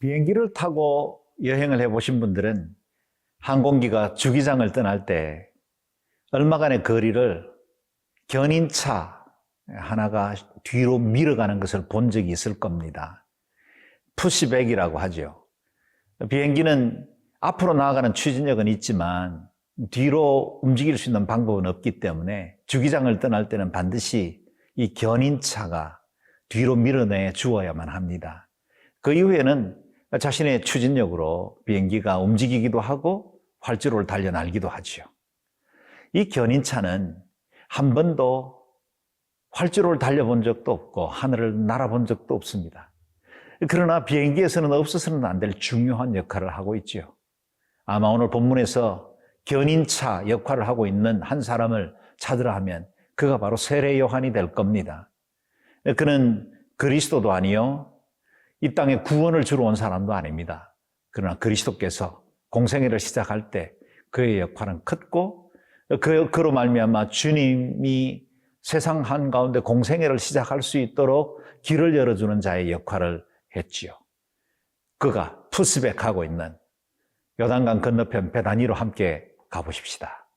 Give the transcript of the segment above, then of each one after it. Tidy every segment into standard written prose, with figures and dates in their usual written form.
비행기를 타고 여행을 해보신 분들은 항공기가 주기장을 떠날 때 얼마간의 거리를 견인차 하나가 뒤로 밀어가는 것을 본 적이 있을 겁니다. 푸시백이라고 하죠. 비행기는 앞으로 나아가는 추진력은 있지만 뒤로 움직일 수 있는 방법은 없기 때문에 주기장을 떠날 때는 반드시 이 견인차가 뒤로 밀어내 주어야만 합니다. 그 이후에는 자신의 추진력으로 비행기가 움직이기도 하고 활주로를 달려 날기도 하죠. 이 견인차는 한 번도 활주로를 달려본 적도 없고 하늘을 날아본 적도 없습니다. 그러나 비행기에서는 없어서는 안 될 중요한 역할을 하고 있죠. 아마 오늘 본문에서 견인차 역할을 하고 있는 한 사람을 찾으라 하면 그가 바로 세례 요한이 될 겁니다. 그는 그리스도도 아니요, 이 땅에 구원을 주러 온 사람도 아닙니다. 그러나 그리스도께서 공생애를 시작할 때 그의 역할은 컸고, 그로 말미암아 주님이 세상 한가운데 공생애를 시작할 수 있도록 길을 열어주는 자의 역할을 했지요. 그가 푸스백하고 있는 요단강 건너편 베다니로 함께 가보십시다.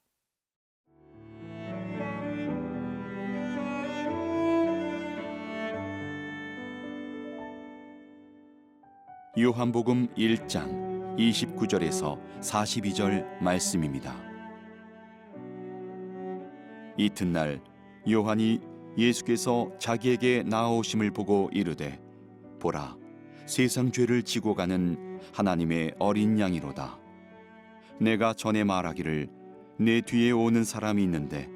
요한복음 1장 29절에서 42절 말씀입니다. 이튿날 요한이 예수께서 자기에게 나아오심을 보고 이르되, 보라, 세상 죄를 지고 가는 하나님의 어린 양이로다. 내가 전에 말하기를 내 뒤에 오는 사람이 있는데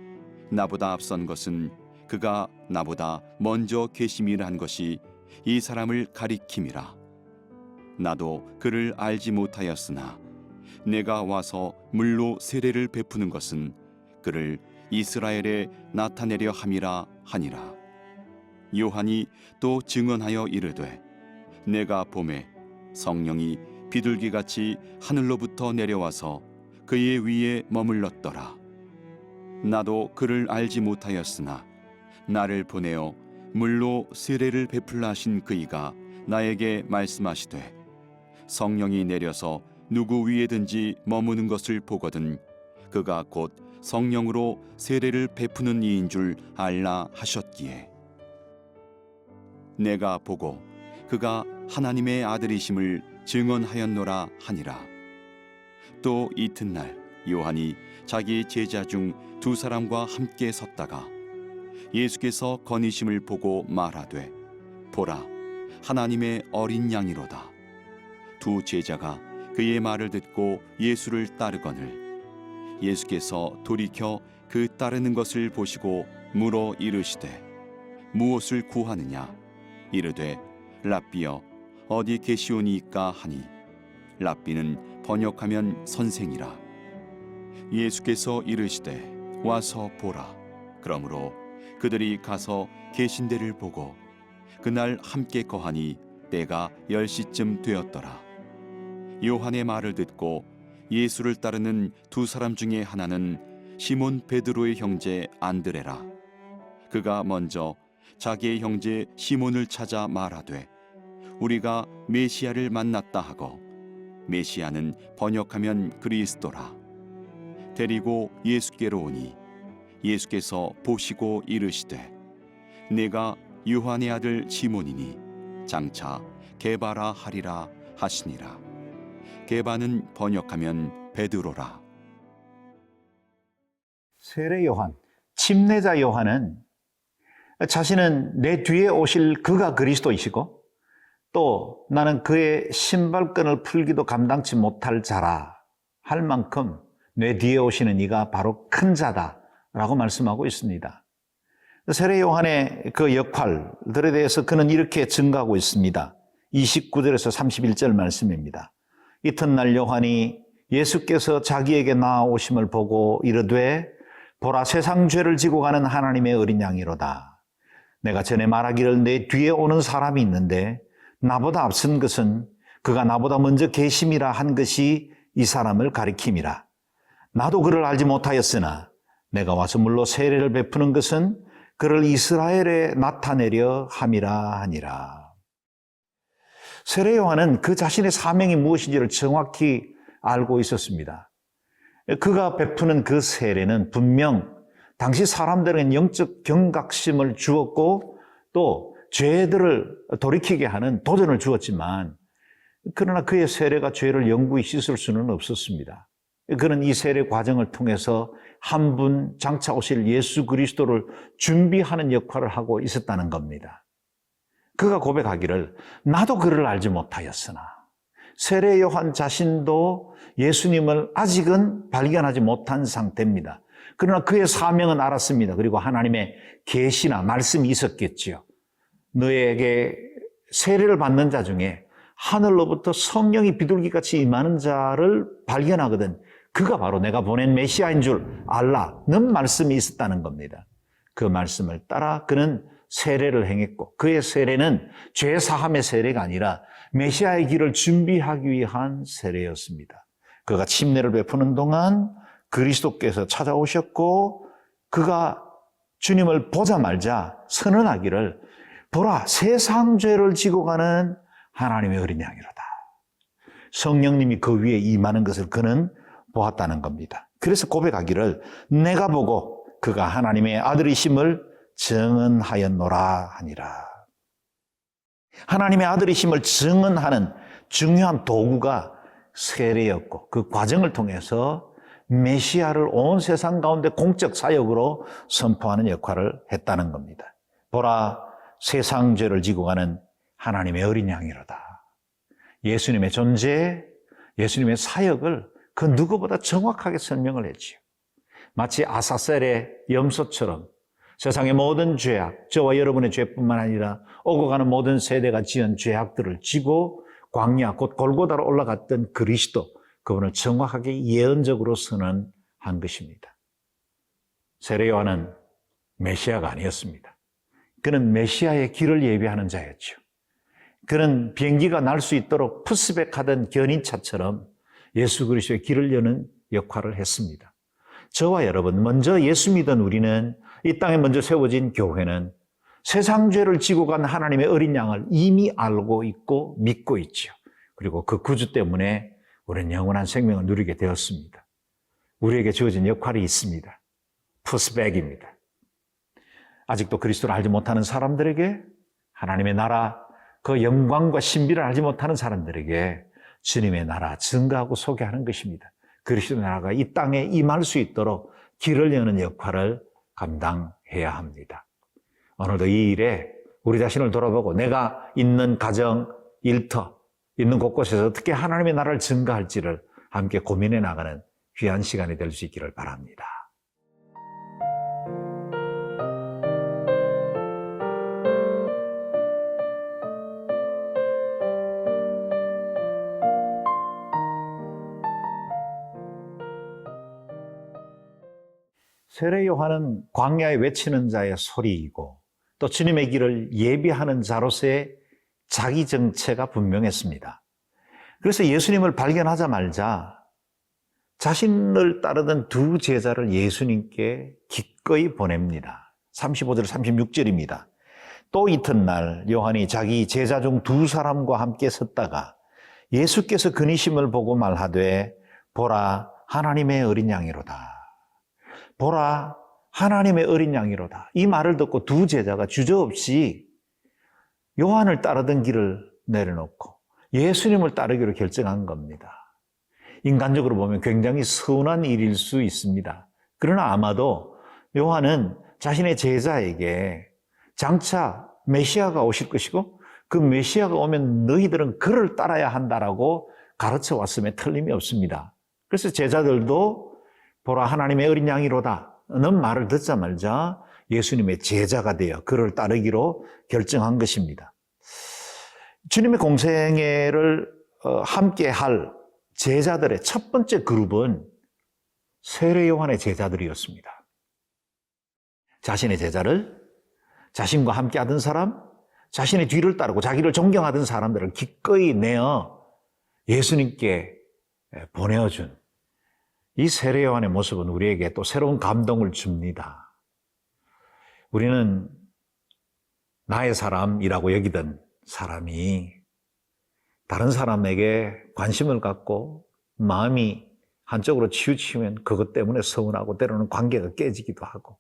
나보다 앞선 것은 그가 나보다 먼저 계심이라 한 것이 이 사람을 가리킴이라. 나도 그를 알지 못하였으나 내가 와서 물로 세례를 베푸는 것은 그를 이스라엘에 나타내려 함이라 하니라. 요한이 또 증언하여 이르되, 내가 보매 성령이 비둘기같이 하늘로부터 내려와서 그의 위에 머물렀더라. 나도 그를 알지 못하였으나 나를 보내어 물로 세례를 베풀라 하신 그이가 나에게 말씀하시되, 성령이 내려서 누구 위에든지 머무는 것을 보거든 그가 곧 성령으로 세례를 베푸는 이인 줄 알라 하셨기에, 내가 보고 그가 하나님의 아들이심을 증언하였노라 하니라. 또 이튿날 요한이 자기 제자 중 두 사람과 함께 섰다가 예수께서 거니심을 보고 말하되, 보라, 하나님의 어린 양이로다. 두 제자가 그의 말을 듣고 예수를 따르거늘 예수께서 돌이켜 그 따르는 것을 보시고 물어 이르시되, 무엇을 구하느냐? 이르되, 랍비여, 어디 계시오니이까 하니, 랍비는 번역하면 선생이라. 예수께서 이르시되, 와서 보라. 그러므로 그들이 가서 계신 데를 보고 그날 함께 거하니 때가 10시쯤 되었더라. 요한의 말을 듣고 예수를 따르는 두 사람 중에 하나는 시몬 베드로의 형제 안드레라. 그가 먼저 자기의 형제 시몬을 찾아 말하되, 우리가 메시아를 만났다 하고, 메시아는 번역하면 그리스도라. 데리고 예수께로 오니 예수께서 보시고 이르시되, 내가 요한의 아들 시몬이니 장차 게바라 하리라 하시니라. 게바는 번역하면 베드로라. 세례 요한, 침례자 요한은 자신은 내 뒤에 오실 그가 그리스도이시고 또 나는 그의 신발끈을 풀기도 감당치 못할 자라 할 만큼 내 뒤에 오시는 이가 바로 큰 자다라고 말씀하고 있습니다. 세례 요한의 그 역할들에 대해서 그는 이렇게 증거하고 있습니다. 29절에서 31절 말씀입니다. 이튿날 요한이 예수께서 자기에게 나아오심을 보고 이르되, 보라, 세상 죄를 지고 가는 하나님의 어린 양이로다. 내가 전에 말하기를 내 뒤에 오는 사람이 있는데 나보다 앞선 것은 그가 나보다 먼저 계심이라 한 것이 이 사람을 가리킴이라. 나도 그를 알지 못하였으나 내가 와서 물로 세례를 베푸는 것은 그를 이스라엘에 나타내려 함이라 하니라. 세례 요한은 그 자신의 사명이 무엇인지를 정확히 알고 있었습니다. 그가 베푸는 그 세례는 분명 당시 사람들에게 영적 경각심을 주었고 또 죄들을 돌이키게 하는 도전을 주었지만, 그러나 그의 세례가 죄를 영구히 씻을 수는 없었습니다. 그는 이 세례 과정을 통해서 한 분 장차 오실 예수 그리스도를 준비하는 역할을 하고 있었다는 겁니다. 그가 고백하기를 나도 그를 알지 못하였으나, 세례 요한 자신도 예수님을 아직은 발견하지 못한 상태입니다. 그러나 그의 사명은 알았습니다. 그리고 하나님의 계시나 말씀이 있었겠지요. 너에게 세례를 받는 자 중에 하늘로부터 성령이 비둘기같이 임하는 자를 발견하거든 그가 바로 내가 보낸 메시아인 줄 알라는 말씀이 있었다는 겁니다. 그 말씀을 따라 그는 세례를 행했고, 그의 세례는 죄 사함의 세례가 아니라 메시아의 길을 준비하기 위한 세례였습니다. 그가 침례를 베푸는 동안 그리스도께서 찾아오셨고, 그가 주님을 보자마자 선언하기를 보라, 세상 죄를 지고 가는 하나님의 어린 양이로다. 성령님이 그 위에 임하는 것을 그는 보았다는 겁니다. 그래서 고백하기를 내가 보고 그가 하나님의 아들이심을 증언하였노라 하니라. 하나님의 아들이심을 증언하는 중요한 도구가 세례였고, 그 과정을 통해서 메시아를 온 세상 가운데 공적 사역으로 선포하는 역할을 했다는 겁니다. 보라, 세상 죄를 지고 가는 하나님의 어린 양이로다. 예수님의 존재, 예수님의 사역을 그 누구보다 정확하게 설명을 했지요. 마치 아사셀의 염소처럼 세상의 모든 죄악, 저와 여러분의 죄뿐만 아니라 오고 가는 모든 세대가 지은 죄악들을 지고 광야 곧 골고다로 올라갔던 그리스도, 그분을 정확하게 예언적으로 선언한 것입니다. 세례 요한은 메시아가 아니었습니다. 그는 메시아의 길을 예비하는 자였죠. 그는 비행기가 날 수 있도록 푸스백하던 견인차처럼 예수 그리스도의 길을 여는 역할을 했습니다. 저와 여러분, 먼저 예수 믿은 우리는, 이 땅에 먼저 세워진 교회는 세상 죄를 지고 간 하나님의 어린 양을 이미 알고 있고 믿고 있죠. 그리고 그 구주 때문에 우리는 영원한 생명을 누리게 되었습니다. 우리에게 주어진 역할이 있습니다. 푸스백입니다. 아직도 그리스도를 알지 못하는 사람들에게, 하나님의 나라, 그 영광과 신비를 알지 못하는 사람들에게 주님의 나라 증거하고 소개하는 것입니다. 그리스도 나라가 이 땅에 임할 수 있도록 길을 여는 역할을 감당해야 합니다. 오늘도 이 일에 우리 자신을 돌아보고 내가 있는 가정, 일터, 있는 곳곳에서 어떻게 하나님의 나라를 증거할지를 함께 고민해 나가는 귀한 시간이 될 수 있기를 바랍니다. 세례 요한은 광야에 외치는 자의 소리이고 또 주님의 길을 예비하는 자로서의 자기 정체가 분명했습니다. 그래서 예수님을 발견하자마자 자신을 따르던 두 제자를 예수님께 기꺼이 보냅니다. 35절 36절입니다. 또 이튿날 요한이 자기 제자 중 두 사람과 함께 섰다가 예수께서 그니심을 보고 말하되 보라, 하나님의 어린 양이로다. 보라, 하나님의 어린 양이로다. 이 말을 듣고 두 제자가 주저없이 요한을 따르던 길을 내려놓고 예수님을 따르기로 결정한 겁니다. 인간적으로 보면 굉장히 서운한 일일 수 있습니다. 그러나 아마도 요한은 자신의 제자에게 장차 메시아가 오실 것이고 그 메시아가 오면 너희들은 그를 따라야 한다라고 가르쳐 왔음에 틀림이 없습니다. 그래서 제자들도 보라, 하나님의 어린 양이로다는 말을 듣자마자 예수님의 제자가 되어 그를 따르기로 결정한 것입니다. 주님의 공생애를 함께 할 제자들의 첫 번째 그룹은 세례 요한의 제자들이었습니다. 자신의 제자를, 자신과 함께 하던 사람, 자신의 뒤를 따르고 자기를 존경하던 사람들을 기꺼이 내어 예수님께 보내어준 이 세례 요한의 모습은 우리에게 또 새로운 감동을 줍니다. 우리는 나의 사람이라고 여기던 사람이 다른 사람에게 관심을 갖고 마음이 한쪽으로 치우치면 그것 때문에 서운하고 때로는 관계가 깨지기도 하고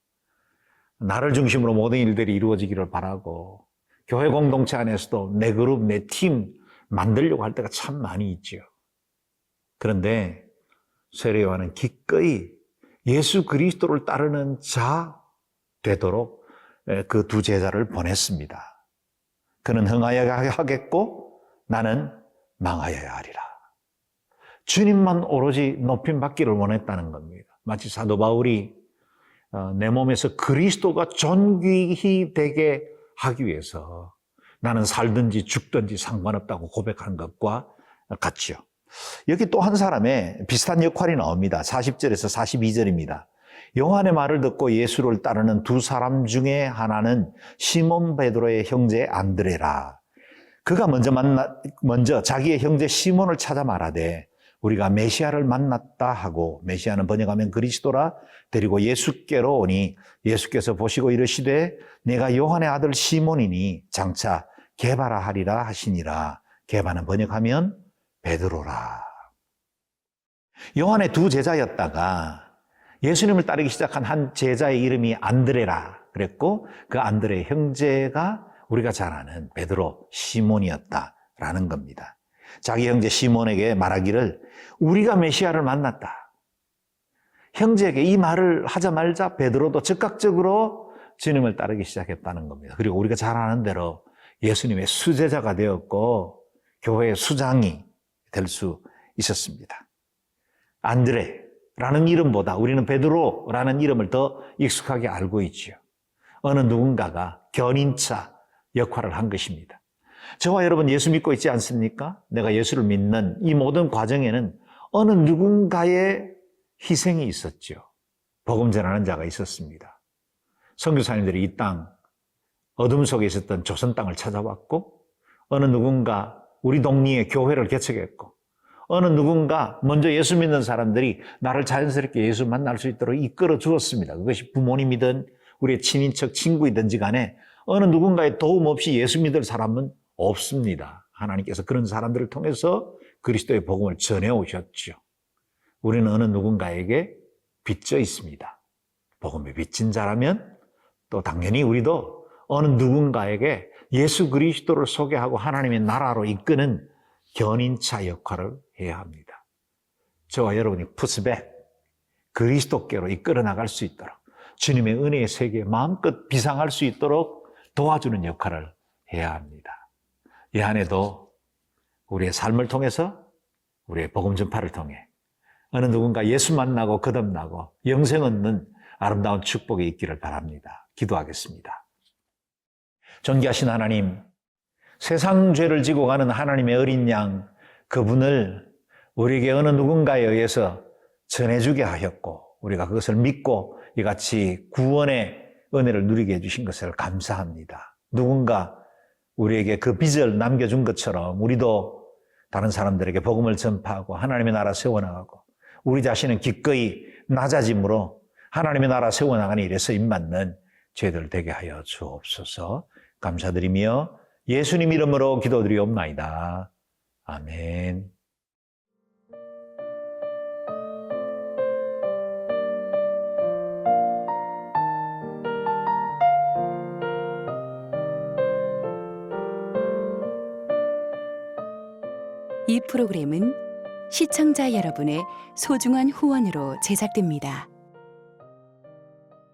나를 중심으로 모든 일들이 이루어지기를 바라고 교회 공동체 안에서도 내 그룹, 내 팀 만들려고 할 때가 참 많이 있죠. 그런데 세례 요한은 기꺼이 예수 그리스도를 따르는 자 되도록 그 두 제자를 보냈습니다. 그는 흥하여야 하겠고 나는 망하여야 하리라. 주님만 오로지 높임 받기를 원했다는 겁니다. 마치 사도 바울이 내 몸에서 그리스도가 존귀히 되게 하기 위해서 나는 살든지 죽든지 상관없다고 고백하는 것과 같지요. 여기 또 한 사람의 비슷한 역할이 나옵니다. 40절에서 42절입니다. 요한의 말을 듣고 예수를 따르는 두 사람 중에 하나는 시몬 베드로의 형제 안드레라. 그가 먼저 자기의 형제 시몬을 찾아 말하되 우리가 메시아를 만났다 하고, 메시아는 번역하면 그리스도라, 데리고 예수께로 오니 예수께서 보시고 이르시되 내가 요한의 아들 시몬이니 장차 게바라 하리라 하시니라. 게바는 번역하면 베드로라. 요한의 두 제자였다가 예수님을 따르기 시작한 한 제자의 이름이 안드레라 그랬고, 그 안드레의 형제가 우리가 잘 아는 베드로, 시몬이었다라는 겁니다. 자기 형제 시몬에게 말하기를 우리가 메시아를 만났다. 형제에게 이 말을 하자마자 베드로도 즉각적으로 주님을 따르기 시작했다는 겁니다. 그리고 우리가 잘 아는 대로 예수님의 수제자가 되었고 교회의 수장이 될 수 있었습니다. 안드레라는 이름보다 우리는 베드로라는 이름을 더 익숙하게 알고 있지요. 어느 누군가가 견인차 역할을 한 것입니다. 저와 여러분 예수 믿고 있지 않습니까? 내가 예수를 믿는 이 모든 과정에는 어느 누군가의 희생이 있었죠. 복음 전하는 자가 있었습니다. 선교사님들이 이 땅, 어둠 속에 있었던 조선 땅을 찾아왔고, 어느 누군가 우리 동리에 교회를 개척했고, 어느 누군가 먼저 예수 믿는 사람들이 나를 자연스럽게 예수 만날 수 있도록 이끌어 주었습니다. 그것이 부모님이든 우리의 친인척 친구이든지 간에 어느 누군가의 도움 없이 예수 믿을 사람은 없습니다. 하나님께서 그런 사람들을 통해서 그리스도의 복음을 전해오셨죠. 우리는 어느 누군가에게 빚져 있습니다. 복음에 빚진 자라면 또 당연히 우리도 어느 누군가에게 예수 그리스도를 소개하고 하나님의 나라로 이끄는 견인차 역할을 해야 합니다. 저와 여러분이 푸스백, 그리스도께로 이끌어 나갈 수 있도록, 주님의 은혜의 세계에 마음껏 비상할 수 있도록 도와주는 역할을 해야 합니다. 이 한해도 우리의 삶을 통해서, 우리의 복음 전파를 통해 어느 누군가 예수 만나고 거듭나고 영생 얻는 아름다운 축복이 있기를 바랍니다. 기도하겠습니다. 존귀하신 하나님, 세상 죄를 지고 가는 하나님의 어린 양, 그분을 우리에게 어느 누군가에 의해서 전해주게 하였고, 우리가 그것을 믿고 이같이 구원의 은혜를 누리게 해주신 것을 감사합니다. 누군가 우리에게 그 빚을 남겨준 것처럼 우리도 다른 사람들에게 복음을 전파하고 하나님의 나라 세워나가고, 우리 자신은 기꺼이 낮아짐으로 하나님의 나라 세워나가는 일에 쓰임받는 죄들 되게 하여 주옵소서. 감사드리며 예수님 이름으로 기도드리옵나이다. 아멘. 이 프로그램은 시청자 여러분의 소중한 후원으로 제작됩니다.